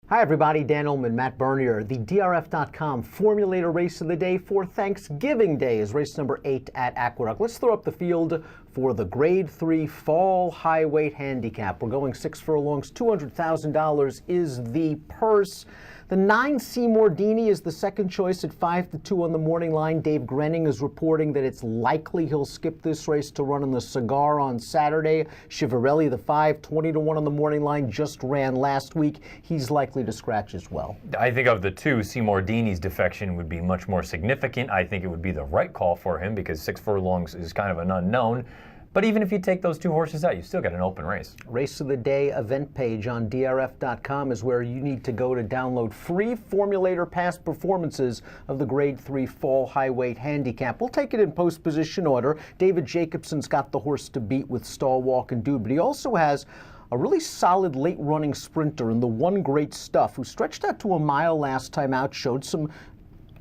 Hi everybody, Dan Illman, Matt Bernier. The DRF.com Formulator Race of the Day for Thanksgiving Day is race number 8 at Aqueduct. Let's throw up the field for the Grade 3 Fall Highweight Handicap. We're going 6 furlongs, $200,000 is the purse. The 9 Seymour Dini is the second choice at 5-2 on the morning line. Dave Grenning is reporting that it's likely he'll skip this race to run in the Cigar on Saturday. Chivarelli, the 5, 20-1 on the morning line, just ran last week. He's likely to scratch as well. I think of the two, Seymour Dini's defection would be much more significant. I think it would be the right call for him because 6 furlongs is kind of an unknown. But even if you take those 2 horses out, you still got an open race. Race of the Day event page on DRF.com is where you need to go to download free Formulator past performances of the Grade 3 Fall Highweight Handicap. We'll take it in post position order. David Jacobson's got the horse to beat with Stall, Walk, and Dude, but he also has a really solid late-running sprinter in the One Great Stuff, who stretched out to a mile last time out, showed some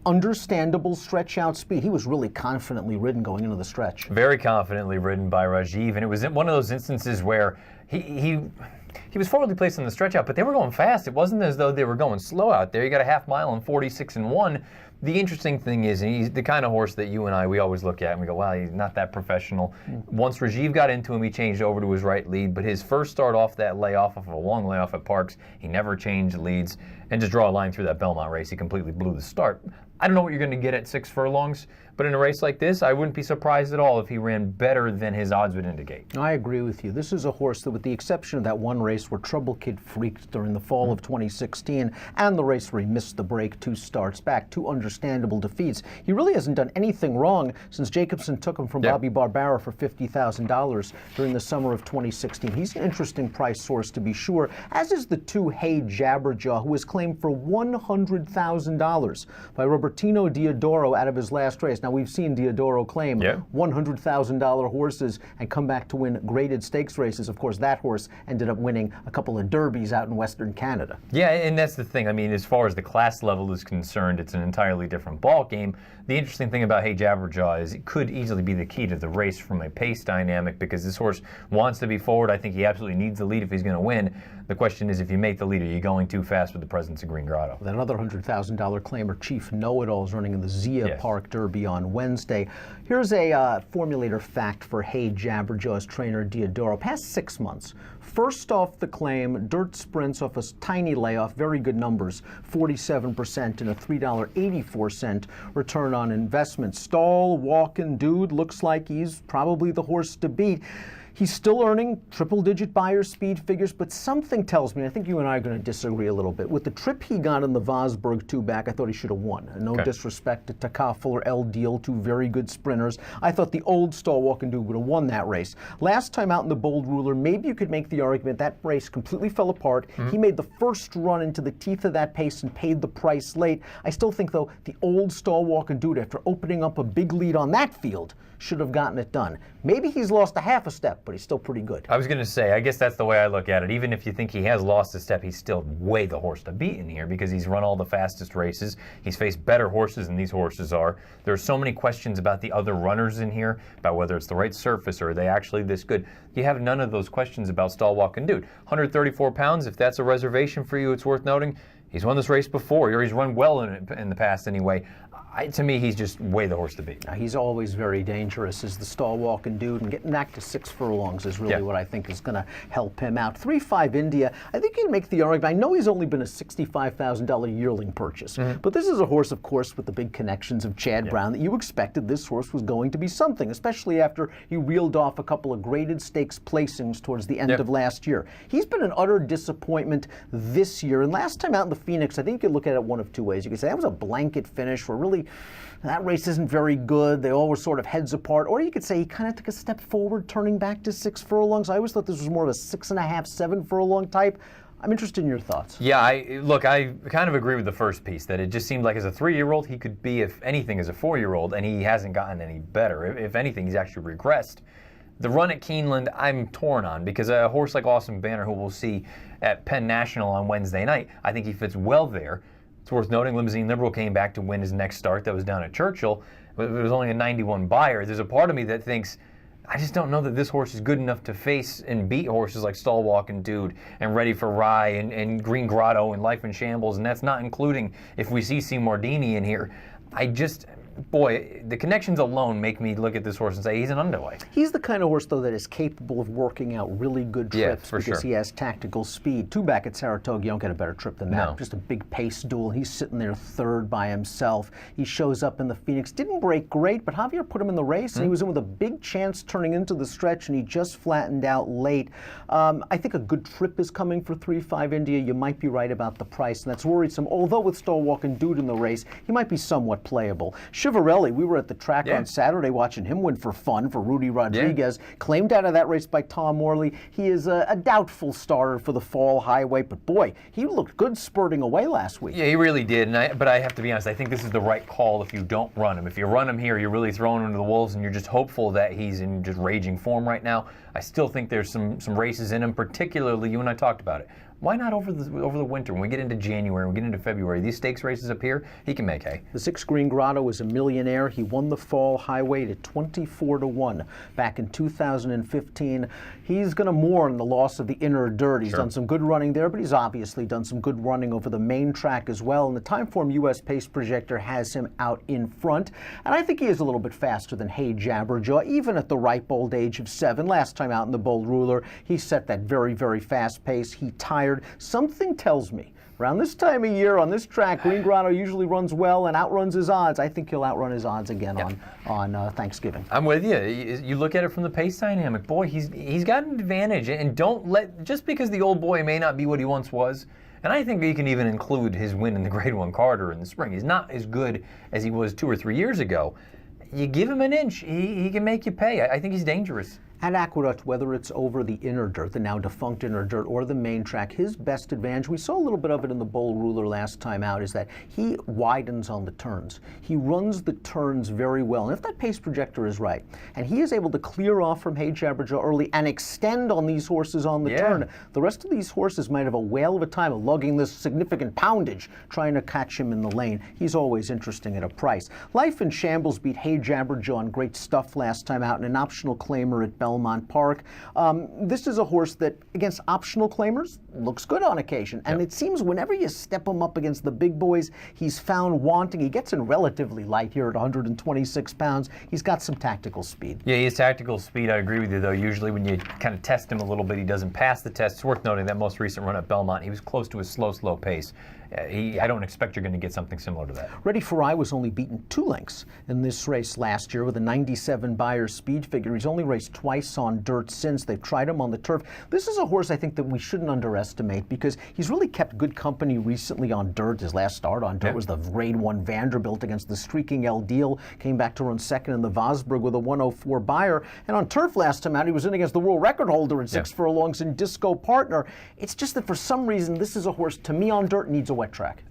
understandable stretch-out speed. He was really confidently ridden going into the stretch. Very confidently ridden by Rajiv, and it was one of those instances where he was forwardly placed on the stretch-out, but they were going fast. It wasn't as though they were going slow out there. You got a half mile in 46-1. The interesting thing is, he's the kind of horse that you and I, we always look at and we go, wow, he's not that professional. Once Rajiv got into him, he changed over to his right lead, but his first start off that layoff, of a long layoff at Parks, he never changed leads. And just draw a line through that Belmont race, he completely blew the start. I don't know what you're going to get at 6 furlongs, but in a race like this, I wouldn't be surprised at all if he ran better than his odds would indicate. I agree with you. This is a horse that, with the exception of that one race where Trouble Kid freaked during the fall of 2016, and the race where he missed the break 2 starts back, 2 understandable defeats, he really hasn't done anything wrong since Jacobson took him from Bobby Barbara for $50,000 during the summer of 2016. He's an interesting price source to be sure, as is the 2 Hey Jabberjaw, who was claimed for $100,000 by Robertino Diodoro out of his last race. Now, we've seen Diodoro claim $100,000 horses and come back to win graded stakes races. Of course, that horse ended up winning a couple of derbies out in Western Canada. Yeah, and that's the thing. I mean, as far as the class level is concerned, it's an entirely different ball game. The interesting thing about Hey Jabberjaw is it could easily be the key to the race from a pace dynamic, because this horse wants to be forward. I think he absolutely needs the lead if he's going to win. The question is, if you make the lead, are you going too fast with the presence of Green Grotto? Then another $100,000 claimer, Chief Know-It-All, is running in the Zia Park Derby on Wednesday. Here's a formulator fact for Hey Jabberjaw's trainer Diodoro. Past 6 months, first off the claim, dirt sprints off a tiny layoff, very good numbers, 47% and a $3.84 return on investment. Stall, Walk, and Dude looks like he's probably the horse to beat. He's still earning triple-digit buyer speed figures, but something tells me, I think you and I are going to disagree a little bit. With the trip he got in the Vosburg 2-back, I thought he should have won. No disrespect to Takafel or El Deal, 2 very good sprinters. I thought the old Stall, Walk, and Dude would have won that race. Last time out in the Bold Ruler, maybe you could make the argument that race completely fell apart. He made the first run into the teeth of that pace and paid the price late. I still think, though, the old Stall, Walk, and Dude, after opening up a big lead on that field, should have gotten it done. Maybe he's lost a half a step, but he's still pretty good. I was going to say, I guess that's the way I look at it. Even if you think he has lost a step, he's still way the horse to beat in here, because he's run all the fastest races. He's faced better horses than these horses are. There are so many questions about the other runners in here, about whether it's the right surface or are they actually this good. You have none of those questions about Stall, Walk, and Dude. 134 pounds, if that's a reservation for you, it's worth noting. He's won this race before, or he's run well in the past anyway. To me, he's just way the horse to beat. Now, he's always very dangerous as the Stall, Walk, and Dude, and getting back to 6 furlongs is really what I think is going to help him out. 3-5 India, I think you can make the argument. I know he's only been a $65,000 yearling purchase, but this is a horse, of course, with the big connections of Chad Brown, that you expected this horse was going to be something, especially after he reeled off a couple of graded stakes placings towards the end of last year. He's been an utter disappointment this year, and last time out in the Phoenix, I think you could look at it one of 2 ways. You could say that was a blanket finish where really that race isn't very good. They all were sort of heads apart. Or you could say he kind of took a step forward, turning back to 6 furlongs. I always thought this was more of a 6.5, 7 furlong type. I'm interested in your thoughts. Yeah, I kind of agree with the first piece, that it just seemed like as a 3-year-old, he could be, if anything, as a 4-year-old, and he hasn't gotten any better. If anything, he's actually regressed. The run at Keeneland, I'm torn on, because a horse like Awesome Banner, who we'll see at Penn National on Wednesday night, I think he fits well there. It's worth noting Limousine Liberal came back to win his next start that was down at Churchill, but it was only a 91 buyer. There's a part of me that thinks I just don't know that this horse is good enough to face and beat horses like Stalwalk and Dude and Ready for Rye and Green Grotto and Life in Shambles, and that's not including if we see Seymour Dini in here. Boy, the connections alone make me look at this horse and say he's an underway. He's the kind of horse, though, that is capable of working out really good trips because he has tactical speed. Two back at Saratoga, you don't get a better trip than that. No. Just a big pace duel. He's sitting there third by himself. He shows up in the Phoenix. Didn't break great, but Javier put him in the race, and he was in with a big chance turning into the stretch, and he just flattened out late. I think a good trip is coming for 3-5 India. You might be right about the price, and that's worrisome. Although with Stalwalk and Dude in the race, he might be somewhat playable. Chivarelli, we were at the track on Saturday watching him win for fun for Rudy Rodriguez. Claimed out of that race by Tom Morley. He is a doubtful starter for the fall Highweight, but boy, he looked good spurting away last week. Yeah, he really did. But I have to be honest, I think this is the right call if you don't run him. If you run him here, you're really throwing him to the wolves, and you're just hopeful that he's in just raging form right now. I still think there's some races in him, particularly, you and I talked about it. Why not over the winter? When we get into January, when we get into February, these stakes races up here, he can make hay. The 6 Green Grotto is a millionaire. He won the fall Highweight at 24-1 back in 2015. He's going to mourn the loss of the Inner Dirt. He's done some good running there, but he's obviously done some good running over the main track as well. And the Timeform US Pace Projector has him out in front. And I think he is a little bit faster than Hey Jabberjaw, even at the ripe old age of 7. Last time out in the Bold Ruler, he set that very, very fast pace. He tired. Something tells me around this time of year on this track, Green Grotto usually runs well and outruns his odds. I think he'll outrun his odds again on Thanksgiving. I'm with you. You look at it from the pace dynamic. Boy, he's got an advantage, and don't let, just because the old boy may not be what he once was, and I think you can even include his win in the Grade 1 Carter in the spring. He's not as good as he was 2 or 3 years ago. You give him an inch, he can make you pay. I think he's dangerous. At Aqueduct, whether it's over the Inner Dirt, the now defunct Inner Dirt, or the main track, his best advantage, we saw a little bit of it in the Bold Ruler last time out, is that he widens on the turns. He runs the turns very well. And if that pace projector is right, and he is able to clear off from Hey Jabberjaw early and extend on these horses on the turn, the rest of these horses might have a whale of a time of lugging this significant poundage trying to catch him in the lane. He's always interesting at a price. Life in Shambles beat Hey Jabberjaw on great stuff last time out in an optional claimer at Belmont Park. This is a horse that, against optional claimers, looks good on occasion. And it seems whenever you step him up against the big boys, he's found wanting. He gets in relatively light here at 126 pounds. He's got some tactical speed. Yeah, he has tactical speed. I agree with you, though. Usually when you kind of test him a little bit, he doesn't pass the test. It's worth noting that most recent run at Belmont, he was close to a slow pace. I don't expect you're going to get something similar to that. Ready for Rye was only beaten 2 lengths in this race last year with a 97 Beyer speed figure. He's only raced twice on dirt since. They've tried him on the turf. This is a horse I think that we shouldn't underestimate because he's really kept good company recently on dirt. His last start on dirt was the Grade 1 Vanderbilt against the streaking El Deal. Came back to run second in the Vosburg with a 104 Beyer. And on turf last time out, he was in against the world record holder at 6 furlongs in Disco Partner. It's just that for some reason, this is a horse, to me, on dirt needs a wet track.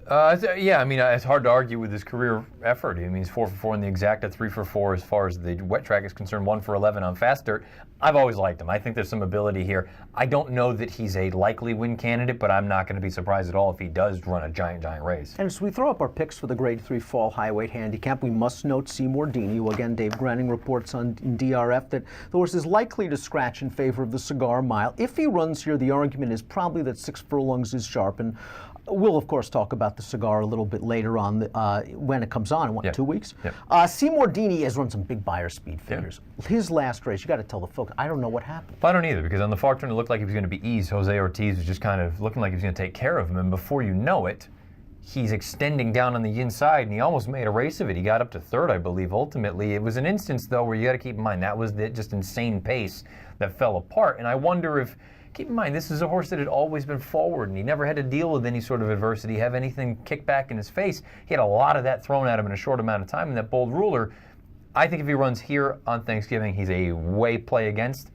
Yeah, I mean, it's hard to argue with his career effort. I mean, he's 4 for 4 in the exacta, 3 for 4 as far as the wet track is concerned, 1 for 11 on fast dirt. I've always liked him. I think there's some ability here. I don't know that he's a likely win candidate, but I'm not going to be surprised at all if he does run a giant race. And as we throw up our picks for the Grade 3 Fall Highweight Handicap, we must note Seymour Dini, who again Dave Granning reports on DRF that the horse is likely to scratch in favor of the Cigar Mile. If he runs here, the argument is probably that 6 furlongs is sharp. And we'll, of course, talk about the Cigar a little bit later on when it comes on in, 2 weeks? Seymour Dini has run some big Beyer speed figures. His last race, you got to tell the folks, I don't know what happened. I don't either, because on the far turn, it looked like he was going to be eased. Jose Ortiz was just kind of looking like he was going to take care of him, and before you know it, he's extending down on the inside, and he almost made a race of it. He got up to 3rd, I believe, ultimately. It was an instance, though, where you got to keep in mind that was the just insane pace that fell apart, and I wonder if, keep in mind, this is a horse that had always been forward, and he never had to deal with any sort of adversity, have anything kick back in his face. He had a lot of that thrown at him in a short amount of time in that Bold Ruler. I think if he runs here on Thanksgiving, he's a way play against.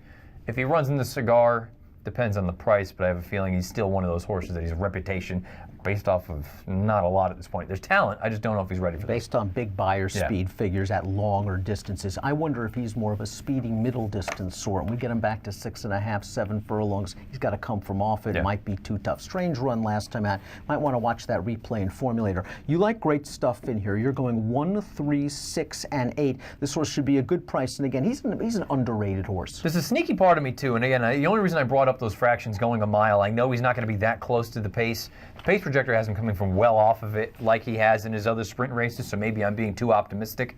If he runs in the Cigar, depends on the price, but I have a feeling he's still one of those horses that his reputation based off of not a lot at this point. There's talent. I just don't know if he's ready for this. Based on big buyer speed figures at longer distances, I wonder if he's more of a speedy middle distance sort. When we get him back to 6.5, 7 furlongs, he's got to come from off it. It might be too tough. Strange run last time out. Might want to watch that replay and formulator. You like great stuff in here. You're going 1, 3, 6, and 8. This horse should be a good price. And again, he's an underrated horse. There's a sneaky part of me too. And again, the only reason I brought up those fractions going a mile, I know he's not going to be that close to the pace. The pace projector has him coming from well off of it like he has in his other sprint races, so maybe I'm being too optimistic.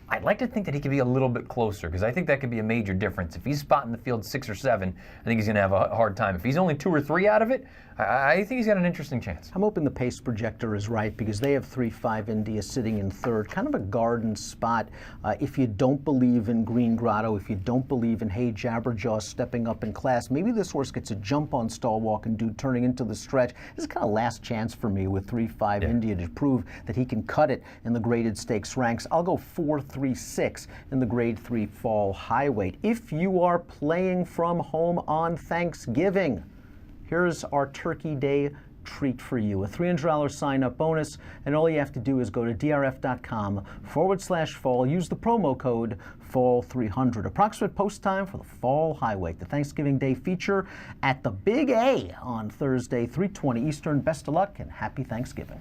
I'd like to think that he could be a little bit closer, because I think that could be a major difference. If he's spotting the field 6 or 7, I think he's going to have a hard time. If he's only 2 or 3 out of it, I think he's got an interesting chance. I'm hoping the pace projector is right, because they have 3-5 India sitting in third, kind of a garden spot. If you don't believe in Green Grotto, if you don't believe in Hey Jabberjaw stepping up in class, maybe this horse gets a jump on Stalwalk and Dude turning into the stretch. This is kind of last chance for me with 3-5 India to prove that he can cut it in the graded stakes ranks. I'll go 4-3-6 in the grade 3 fall highweight. If you are playing from home on Thanksgiving, here's our Turkey Day treat for you. A $300 sign-up bonus, and all you have to do is go to drf.com/fall. Use the promo code FALL300. Approximate post time for the fall highweight, the Thanksgiving Day feature at the Big A on Thursday, 3:20 Eastern. Best of luck and happy Thanksgiving.